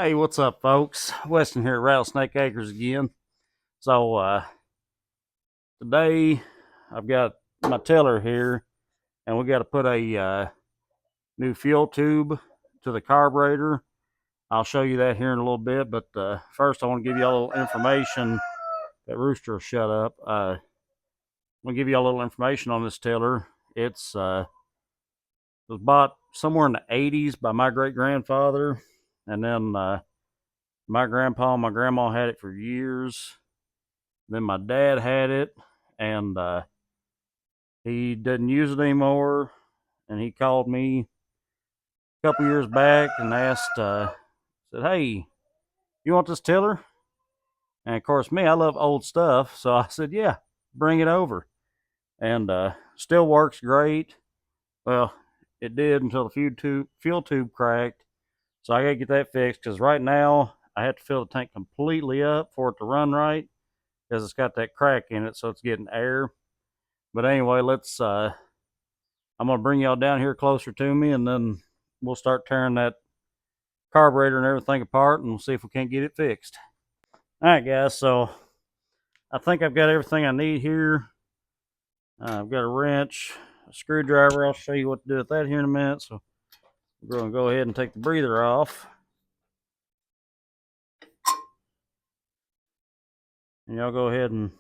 Hey, what's up, folks? Weston here at Rattlesnake Acres again. So today I've got my tiller here, and we got to put a new fuel tube to the carburetor. I'll show you that here in a little bit, but first I want to give you a little information. That rooster will shut up. I'm gonna give you a little information on this tiller. It was bought somewhere in the '80s by my great grandfather, and then my grandpa and my grandma had it for years. Then my dad had it, and he didn't use it anymore. And he called me a couple years back and asked, said, "Hey, you want this tiller?" And of course, me, I love old stuff, so I said, "Yeah, bring it over." And still works great. Well, it did until the fuel tube cracked. So I gotta get that fixed because right now I have to fill the tank completely up for it to run right because it's got that crack in it, so it's getting air. But anyway, let's I'm gonna bring y'all down here closer to me, and then we'll start tearing that carburetor and everything apart, and we'll see if we can't get it fixed. All right, guys. So I think I've got everything I need here. I've got a wrench, a screwdriver. I'll show you what to do with that here in a minute. So we're gonna go ahead and take the breather off, and y'all go ahead and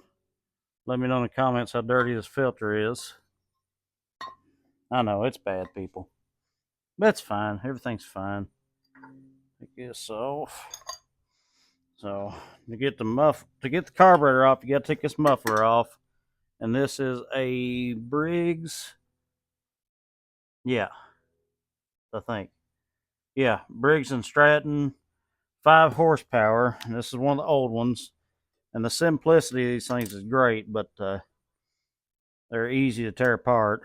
let me know in the comments how dirty this filter is. I know it's bad, people. That's fine. Everything's fine. Take this off. So to get the carburetor off, you got to take this muffler off, and this is a Briggs. Yeah, I think. Yeah, Briggs and Stratton, 5 horsepower. And this is one of the old ones, and the simplicity of these things is great, but they're easy to tear apart.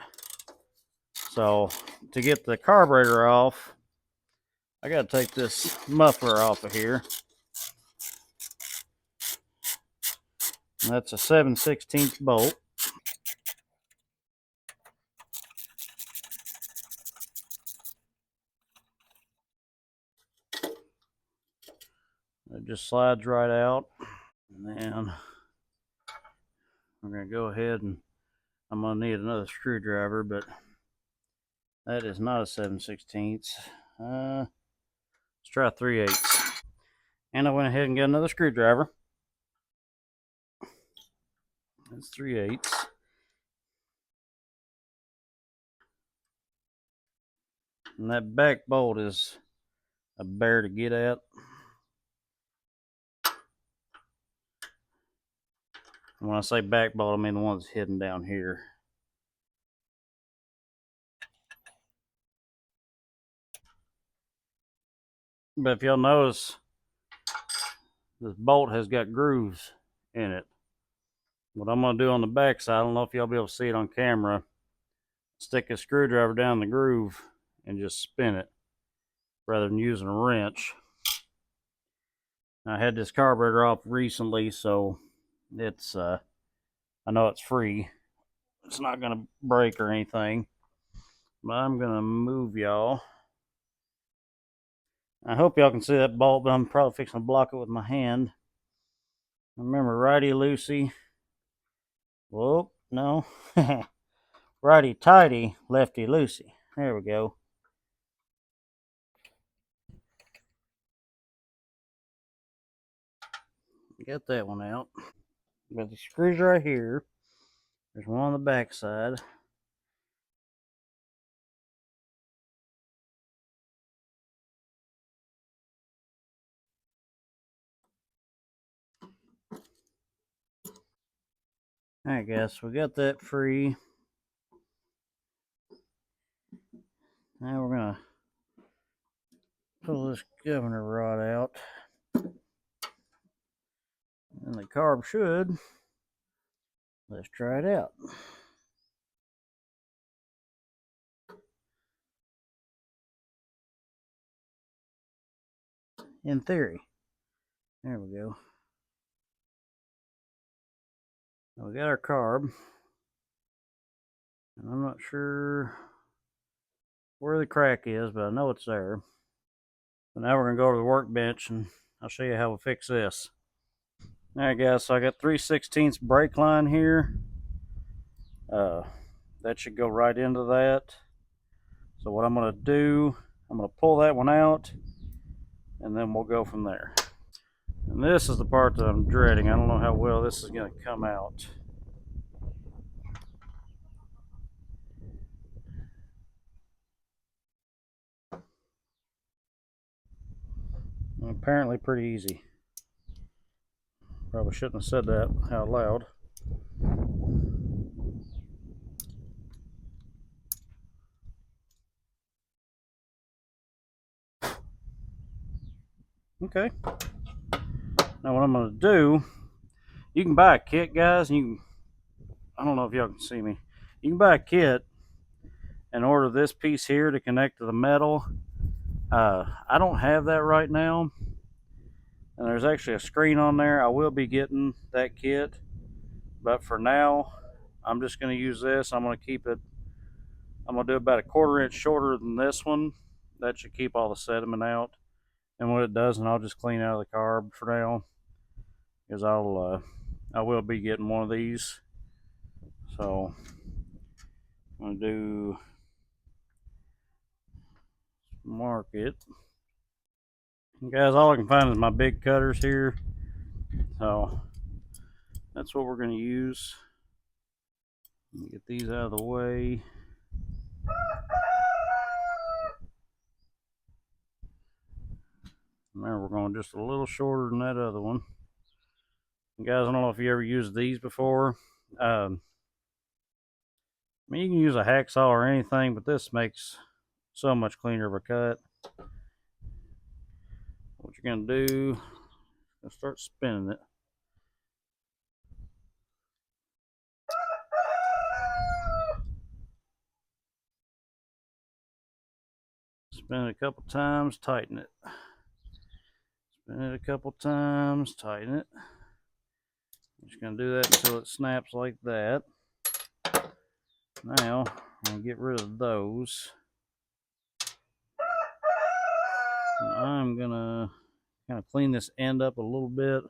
So to get the carburetor off, I got to take this muffler off of here. And that's a 7/16 bolt. It just slides right out. And then we're going to go ahead and I'm going to need another screwdriver, but that is not a 7/16. Let's try 3/8. And I went ahead and got another screwdriver. That's 3/8. And that back bolt is a bear to get at. And when I say back bolt, I mean the one that's hidden down here. But if y'all notice, this bolt has got grooves in it. What I'm going to do on the back side, I don't know if y'all be able to see it on camera, stick a screwdriver down the groove and just spin it rather than using a wrench. I had this carburetor off recently, so it's I know it's free. It's not gonna break or anything. But I'm gonna move y'all. I hope y'all can see that bolt, but I'm probably fixing to block it with my hand. Remember, righty loosey. Whoa, no. Righty tighty, lefty loosey. There we go. Get that one out. Got the screws right here. There's one on the back side. Alright guys, so we got that free. Now we're gonna pull this governor rod out. And the carb should. Let's try it out. In theory. There we go. Now we got our carb. And I'm not sure where the crack is, but I know it's there. So now we're going to go to the workbench and I'll show you how we fix this. Alright guys, so I got 3/16 brake line here. That should go right into that. So what I'm going to do, I'm going to pull that one out and then we'll go from there. And this is the part that I'm dreading. I don't know how well this is going to come out. Apparently pretty easy. Probably shouldn't have said that out loud. Okay. Now what I'm going to do, you can buy a kit, guys, and you can, I don't know if y'all can see me. You can buy a kit and order this piece here to connect to the metal. I don't have that right now. And there's actually a screen on there. I will be getting that kit. But for now, I'm just going to use this. I'm going to keep it, I'm going to do about a 1/4 inch shorter than this one. That should keep all the sediment out. And what it does, and I'll just clean out of the carb for now, is I will be getting one of these. So I'm going to do mark it. And guys, all I can find is my big cutters here. So that's what we're going to use. Get these out of the way. Remember, we're going just a little shorter than that other one. And guys, I don't know if you ever used these before. I mean, you can use a hacksaw or anything, but this makes so much cleaner of a cut. What you're going to do is start spinning it. Spin it a couple times, tighten it. Spin it a couple times, tighten it. I'm just going to do that until it snaps like that. Now, I'm going to get rid of those. And I'm going to kind of clean this end up a little bit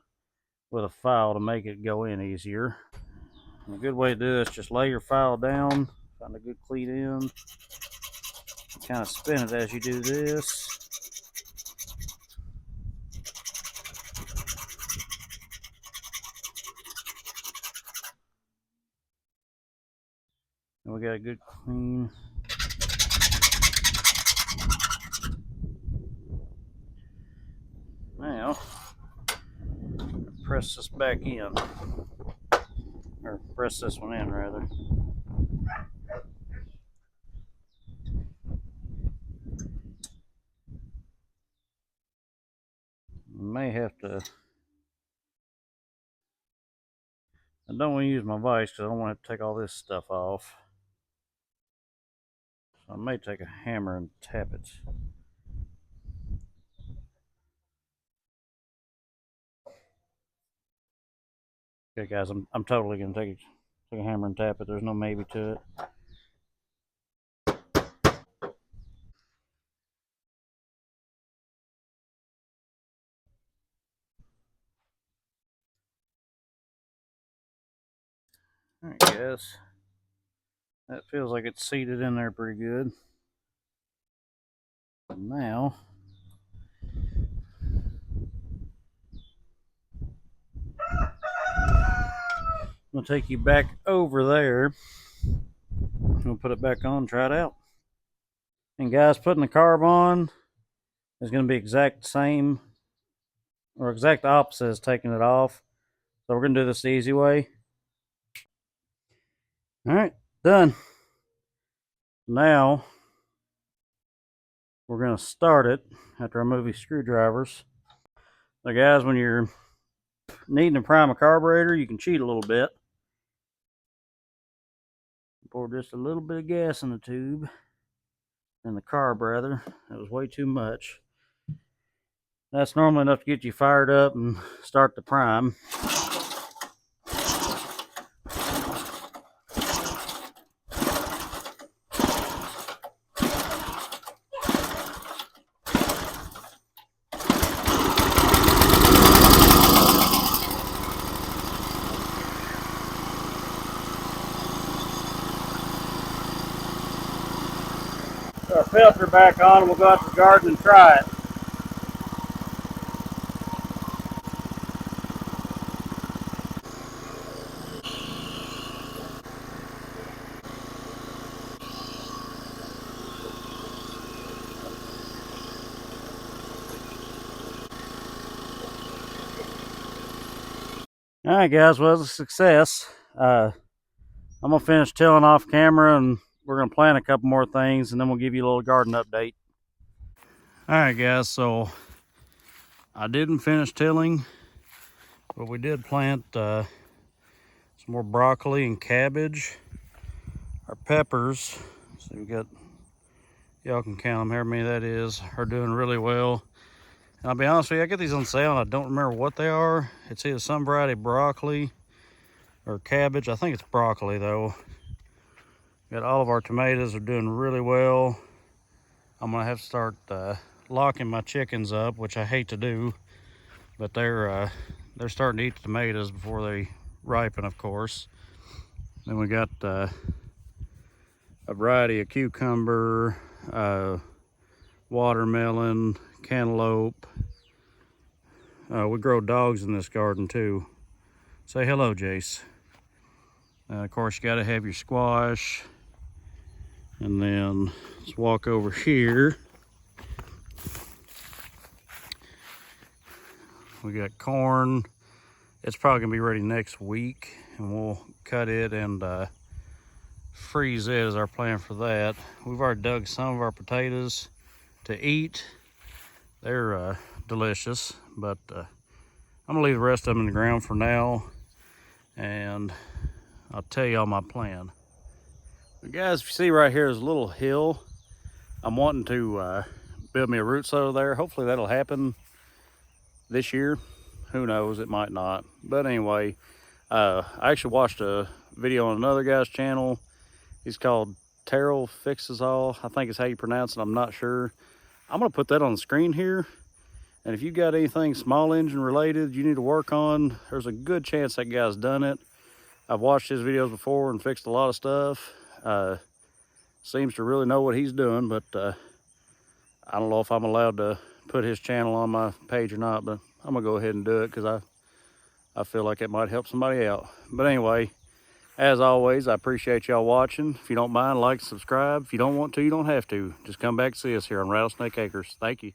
with a file to make it go in easier. And a good way to do this, just lay your file down, find a good clean end, kind of spin it as you do this. And we got a good clean. Now, press this back in, or press this one in rather. May have to, I don't want to use my vise because I don't want to take all this stuff off. So I may take a hammer and tap it. Okay guys, I'm totally going to take a hammer and tap it. There's no maybe to it. Alright guys, that feels like it's seated in there pretty good. Now, I'm going to take you back over there. I'm going to put it back on, try it out. And guys, putting the carb on is going to be exact same, or exact opposite as taking it off. So we're going to do this the easy way. Alright, done. Now, we're going to start it after I move these screwdrivers. So guys, when you're needing to prime a carburetor, you can cheat a little bit. Pour just a little bit of gas in the tube, in the carb rather. That was way too much. That's normally enough to get you fired up and start the prime. filter back on and we'll go out to the garden and try it. All right, guys, well, it was a success. I'm gonna finish tilling off camera and we're gonna plant a couple more things and then we'll give you a little garden update. All right, guys, so I didn't finish tilling, but we did plant some more broccoli and cabbage. Our peppers, so we got, y'all can count them, however many that is, are doing really well. And I'll be honest with you, I get these on sale and I don't remember what they are. It's either some variety of broccoli or cabbage. I think it's broccoli though. Got all of our tomatoes are doing really well. I'm gonna have to start locking my chickens up, which I hate to do, but they're starting to eat the tomatoes before they ripen, of course. Then we got a variety of cucumber, watermelon, cantaloupe. We grow dogs in this garden too. Say hello, Jace. Of course, you gotta have your squash. And then let's walk over here. We got corn. It's probably gonna be ready next week and we'll cut it and freeze it as our plan for that. We've already dug some of our potatoes to eat. They're delicious, but I'm gonna leave the rest of them in the ground for now and I'll tell y'all my plan. Guys, if you see right here is a little hill. I'm wanting to build me a root cellar there. Hopefully that'll happen this year. Who knows, it might not. But anyway, I actually watched a video on another guy's channel. He's called Terrell Fixes All. I think is how you pronounce it, I'm not sure. I'm gonna put that on the screen here. And if you got anything small engine related you need to work on, there's a good chance that guy's done it. I've watched his videos before and fixed a lot of stuff. Seems to really know what he's doing, but I don't know if I'm allowed to put his channel on my page or not, but I'm gonna go ahead and do it because I feel like it might help somebody out. But anyway, as always, I appreciate y'all watching. If you don't mind, like, subscribe. If you don't want to, you don't have to. Just come back and see us here on Rattlesnake Acres. Thank you.